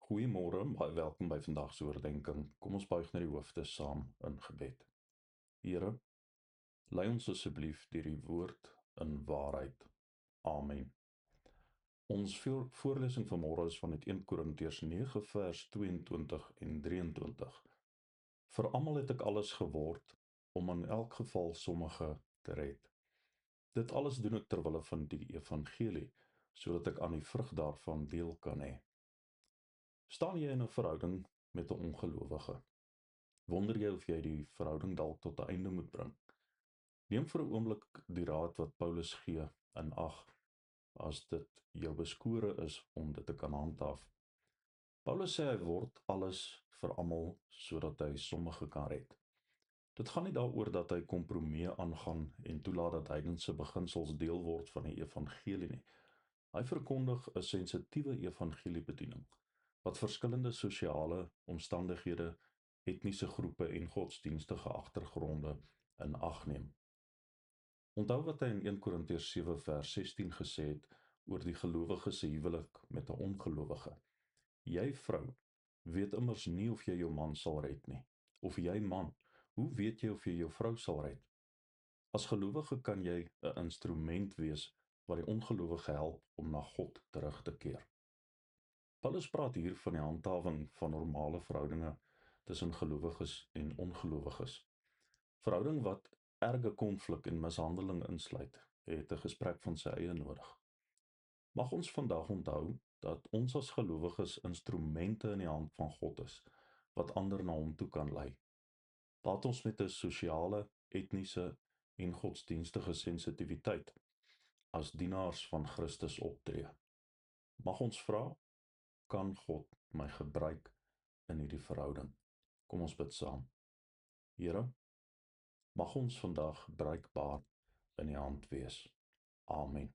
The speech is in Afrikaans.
Goeiemôre, baie welkom by vandag se oordeenking. Kom ons buig na die hoofde saam in gebed. Here, lei ons asseblief deur die woord in waarheid. Amen. Ons voorlesing vanmôre is van uit 1 Korintiërs 9 vers 22 en 23. Vir almal het ek alles geword, om in elk geval sommige te red. Dit alles doen ek ter wille van die evangelie, sodat ek aan die vrug daarvan deel kan hê. Staan jy in 'n verhouding met 'n ongelowige? Wonder jy of jy die verhouding dalk tot 'n einde moet bring? Neem vir 'n oomblik die raad wat Paulus gee in ag, as dit jou beskore is om dit te kan handhaaf. Paulus sê hy word alles vir almal sodat hy sommige kan red. Dit gaan nie daaroor dat hy kompromieë aangaan en toelaat dat heidense beginsels deel word van die evangelie nie. Hy verkondig 'n sensitiewe evangeliebediening wat verskillende sosiale omstandighede, etniese groepe en godsdienstige agtergronde in ag neem. Onthou wat hy in 1 Korintiërs 7 vers 16 gesê het oor die gelowige se huwelik met 'n ongelowige. Jy vrou, weet immers nie of jy jou man sal red nie. Of jy man, hoe weet jy of jy jou vrou sal red? As gelowige kan jy 'n instrument wees wat die ongelowige help om na God terug te keer. Paulus praat hier van die handhawing van normale verhoudinge tussen gelowiges en ongelowiges. Verhouding wat erge konflik en mishandeling insluit, het 'n gesprek van sy eie nodig. Mag ons vandag onthou dat ons as gelowiges instrumente in die hand van God is, wat ander na hom toe kan lei. Laat ons met 'n sosiale, etniese en godsdienstige sensitiwiteit as dienaars van Christus optree. Mag ons vra, kan God my gebruik in hierdie verhouding? Kom ons bid saam. Here, mag ons vandag bruikbaar in U hand wees. Amen.